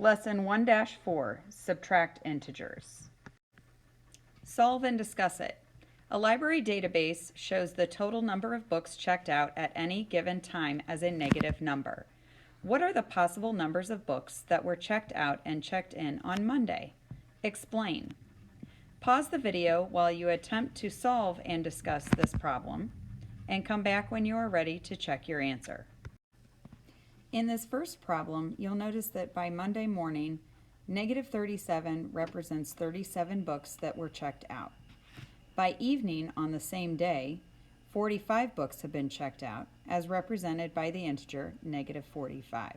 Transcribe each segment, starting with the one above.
Lesson 1-4, Subtract Integers. Solve and discuss it. A library database shows the total number of books checked out at any given time as a negative number. What are the possible numbers of books that were checked out and checked in on Monday? Explain. Pause the video while you attempt to solve and discuss this problem, and come back when you are ready to check your answer. In this first problem, you'll notice that by Monday morning, negative 37 represents 37 books that were checked out. By evening on the same day, 45 books have been checked out, as represented by the integer negative 45.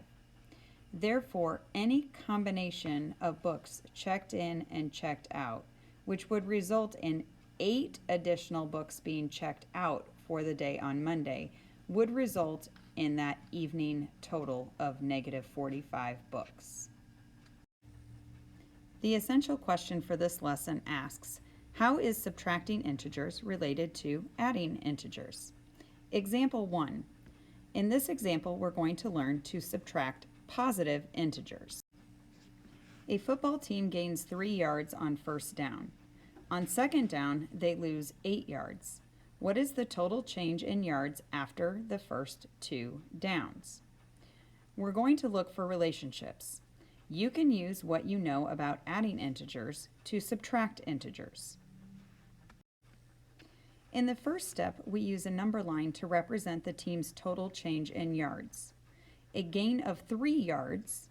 Therefore, any combination of books checked in and checked out, which would result in 8 additional books being checked out for the day on Monday, would result in that evening total of negative 45 books. The essential question for this lesson asks, how is subtracting integers related to adding integers? Example 1. In this example, we're going to learn to subtract positive integers. A football team gains 3 yards on first down. On second down, they lose 8 yards. What is the total change in yards after the first 2 downs? We're going to look for relationships. You can use what you know about adding integers to subtract integers. In the first step, we use a number line to represent the team's total change in yards. A gain of 3 yards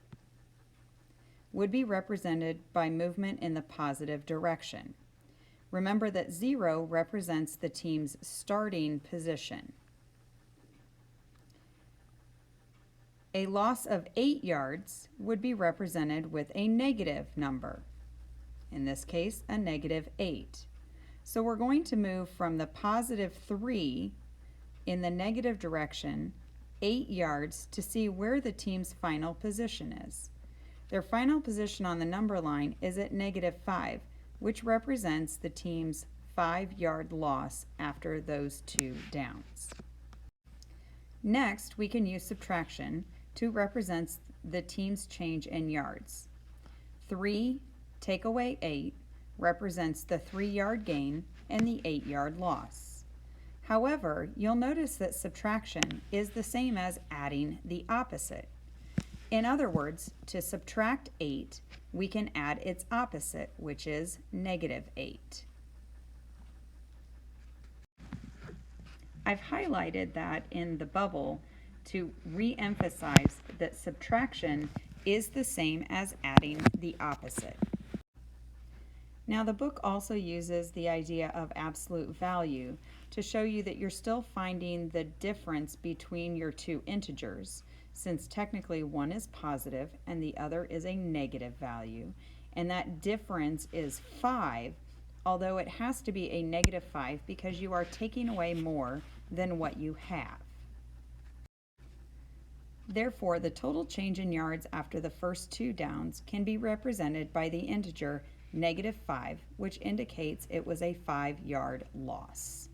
would be represented by movement in the positive direction. Remember that 0 represents the team's starting position. A loss of 8 yards would be represented with a negative number. In this case, a negative 8. So we're going to move from the positive 3 in the negative direction 8 yards to see where the team's final position is. Their final position on the number line is at negative 5, which represents the team's 5-yard loss after those 2 downs. Next, we can use subtraction to represent the team's change in yards. 3 take away 8 represents the 3-yard gain and the 8-yard loss. However, you'll notice that subtraction is the same as adding the opposite. In other words, to subtract 8, we can add its opposite, which is negative 8. I've highlighted that in the bubble to re-emphasize that subtraction is the same as adding the opposite. Now, the book also uses the idea of absolute value to show you that you're still finding the difference between your 2 integers, since technically one is positive and the other is a negative value, and that difference is 5, although it has to be a negative 5 because you are taking away more than what you have. Therefore, the total change in yards after the first 2 downs can be represented by the integer negative 5, which indicates it was a 5-yard loss.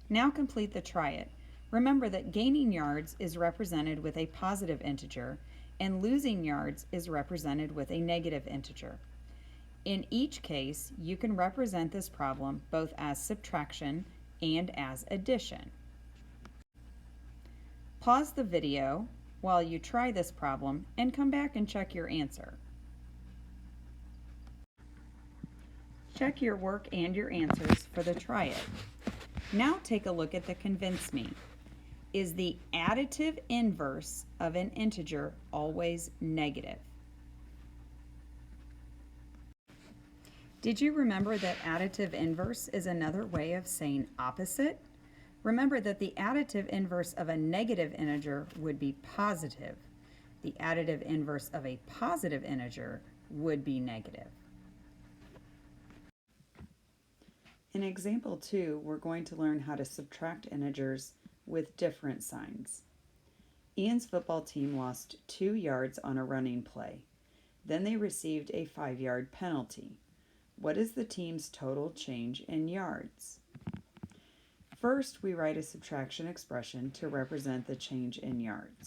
Now complete the try it. Remember that gaining yards is represented with a positive integer and losing yards is represented with a negative integer. In each case, you can represent this problem both as subtraction and as addition. Pause the video while you try this problem and come back and check your answer. Check your work and your answers for the try it. Now take a look at the convince me. Is the additive inverse of an integer always negative? Did you remember that additive inverse is another way of saying opposite? Remember that the additive inverse of a negative integer would be positive. The additive inverse of a positive integer would be negative. In example 2, we're going to learn how to subtract integers with different signs. Ian's football team lost 2 yards on a running play. Then they received a 5-yard penalty. What is the team's total change in yards? First, we write a subtraction expression to represent the change in yards.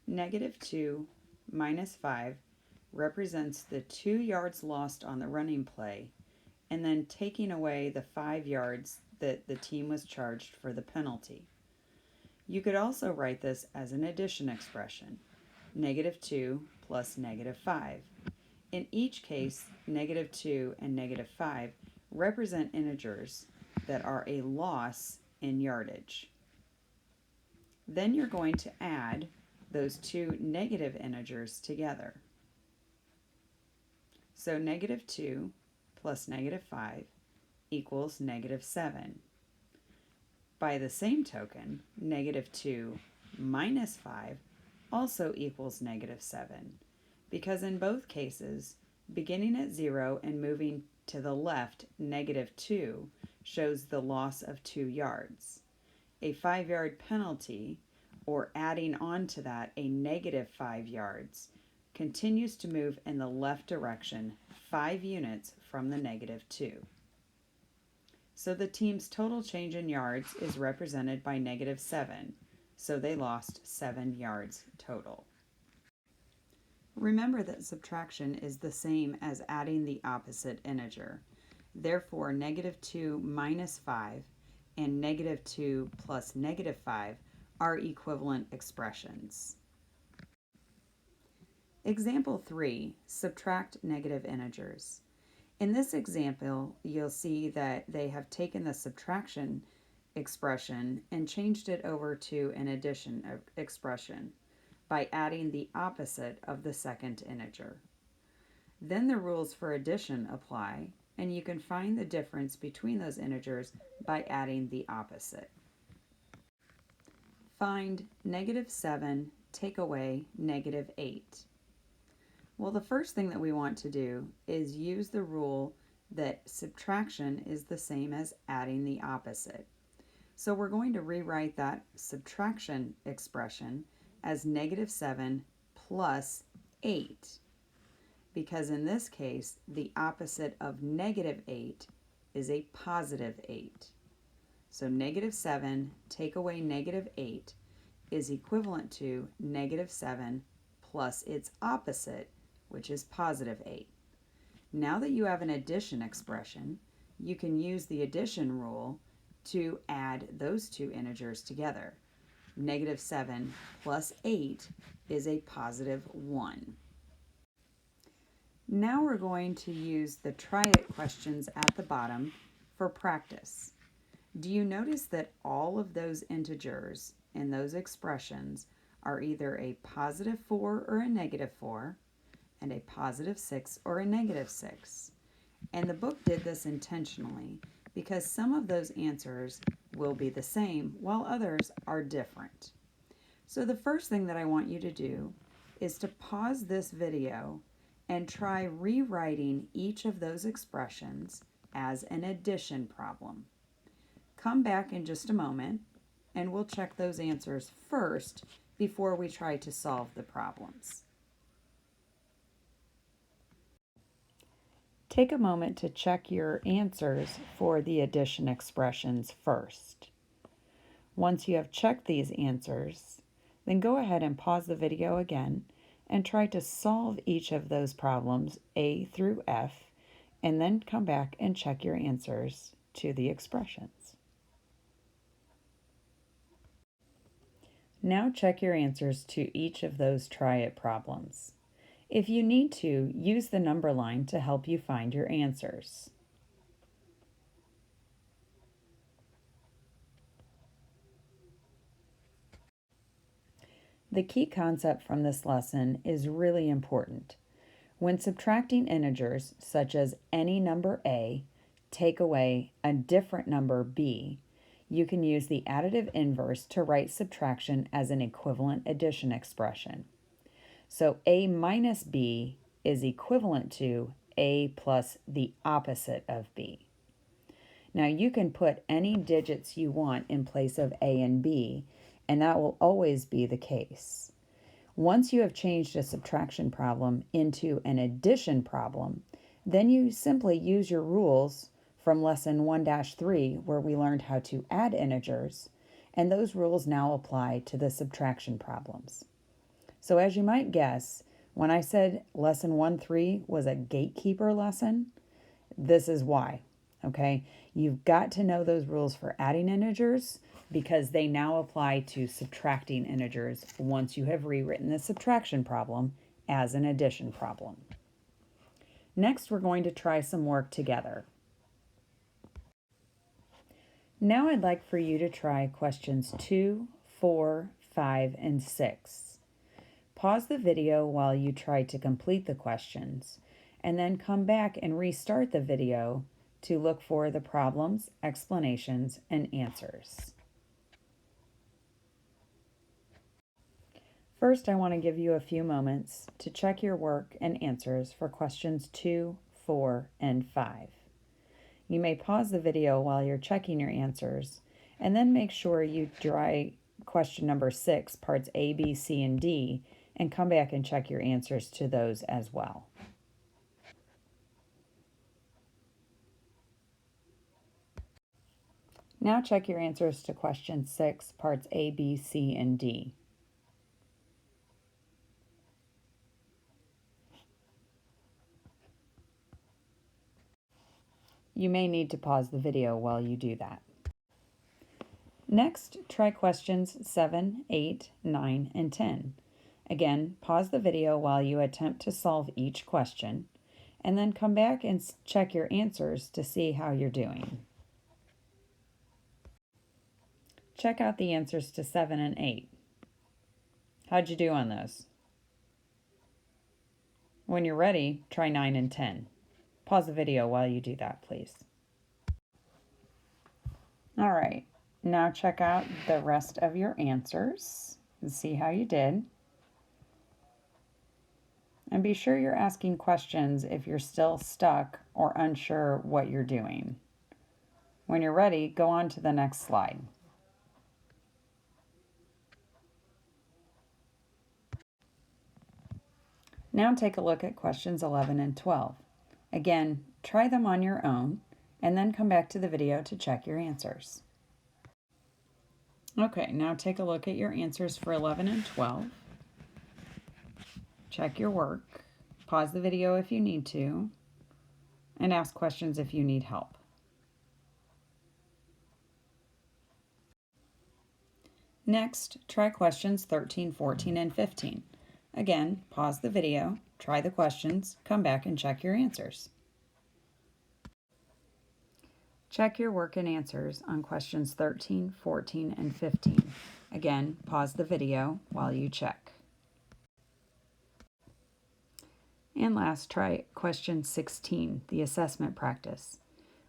-2 minus 5 represents the 2 yards lost on the running play, and then taking away the 5 yards that the team was charged for the penalty. You could also write this as an addition expression, -2 plus -5. In each case, -2 and -5 represent integers that are a loss in yardage. Then you're going to add those two negative integers together. So -2 plus -5 equals -7. By the same token, -2 minus 5 also equals -7, because in both cases, beginning at 0 and moving to the left, -2 shows the loss of 2 yards. A 5-yard penalty, or adding on to that a -5 yards, continues to move in the left direction 5 units from the -2. So the team's total change in yards is represented by -7, so they lost 7 yards total. Remember that subtraction is the same as adding the opposite integer. Therefore, -2 minus 5 and -2 plus -5 are equivalent expressions. Example 3, subtract negative integers. In this example, you'll see that they have taken the subtraction expression and changed it over to an addition expression by adding the opposite of the second integer. Then the rules for addition apply, and you can find the difference between those integers by adding the opposite. Find -7, take away -8. Well, the first thing that we want to do is use the rule that subtraction is the same as adding the opposite. So we're going to rewrite that subtraction expression as -7 plus 8, because in this case, the opposite of -8 is a positive 8. So -7 take away -8 is equivalent to -7 plus its opposite, which is positive 8. Now that you have an addition expression, you can use the addition rule to add those two integers together. -7 plus 8 is a positive 1. Now we're going to use the try it questions at the bottom for practice. Do you notice that all of those integers in those expressions are either a positive 4 or a negative 4, and a positive 6 or a negative 6? And the book did this intentionally because some of those answers will be the same while others are different. So the first thing that I want you to do is to pause this video and try rewriting each of those expressions as an addition problem. Come back in just a moment and we'll check those answers first before we try to solve the problems. Take a moment to check your answers for the addition expressions first. Once you have checked these answers, then go ahead and pause the video again and try to solve each of those problems A through F, and then come back and check your answers to the expressions. Now check your answers to each of those try it problems. If you need to, use the number line to help you find your answers. The key concept from this lesson is really important. When subtracting integers, such as any number A, take away a different number B, you can use the additive inverse to write subtraction as an equivalent addition expression. So A minus B is equivalent to A plus the opposite of B. Now you can put any digits you want in place of A and B, and that will always be the case. Once you have changed a subtraction problem into an addition problem, then you simply use your rules from lesson 1-3 where we learned how to add integers, and those rules now apply to the subtraction problems. So as you might guess, when I said lesson 1-3 was a gatekeeper lesson, this is why, okay? You've got to know those rules for adding integers because they now apply to subtracting integers once you have rewritten the subtraction problem as an addition problem. Next, we're going to try some work together. Now I'd like for you to try questions 2, 4, 5, and 6. Pause the video while you try to complete the questions, and then come back and restart the video to look for the problems, explanations, and answers. First, I want to give you a few moments to check your work and answers for questions 2, 4, and 5. You may pause the video while you're checking your answers, and then make sure you try question number 6, parts A, B, C, and D, and come back and check your answers to those as well. Now check your answers to question 6, parts A, B, C, and D. You may need to pause the video while you do that. Next, try questions 7, 8, 9, and 10. Again, pause the video while you attempt to solve each question, and then come back and check your answers to see how you're doing. Check out the answers to 7 and 8. How'd you do on those? When you're ready, try 9 and 10. Pause the video while you do that, please. All right, now check out the rest of your answers and see how you did. And be sure you're asking questions if you're still stuck or unsure what you're doing. When you're ready, go on to the next slide. Now take a look at questions 11 and 12. Again, try them on your own and then come back to the video to check your answers. Okay, now take a look at your answers for 11 and 12. Check your work, pause the video if you need to, and ask questions if you need help. Next, try questions 13, 14, and 15. Again, pause the video, try the questions, come back and check your answers. Check your work and answers on questions 13, 14, and 15. Again, pause the video while you check. And last, try question 16, the assessment practice.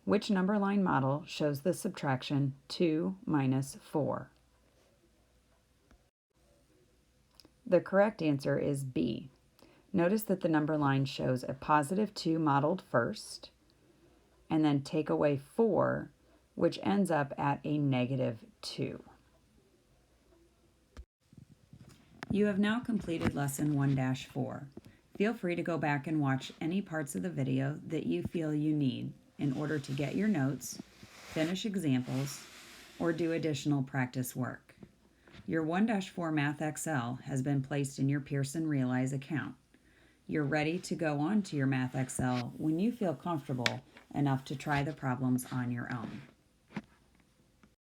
Which number line model shows the subtraction 2 minus 4? The correct answer is B. Notice that the number line shows a positive 2 modeled first, and then take away 4, which ends up at a negative 2. You have now completed lesson 1-4. Feel free to go back and watch any parts of the video that you feel you need in order to get your notes, finish examples, or do additional practice work. Your 1-4 Math Excel has been placed in your Pearson Realize account. You're ready to go on to your Math Excel when you feel comfortable enough to try the problems on your own.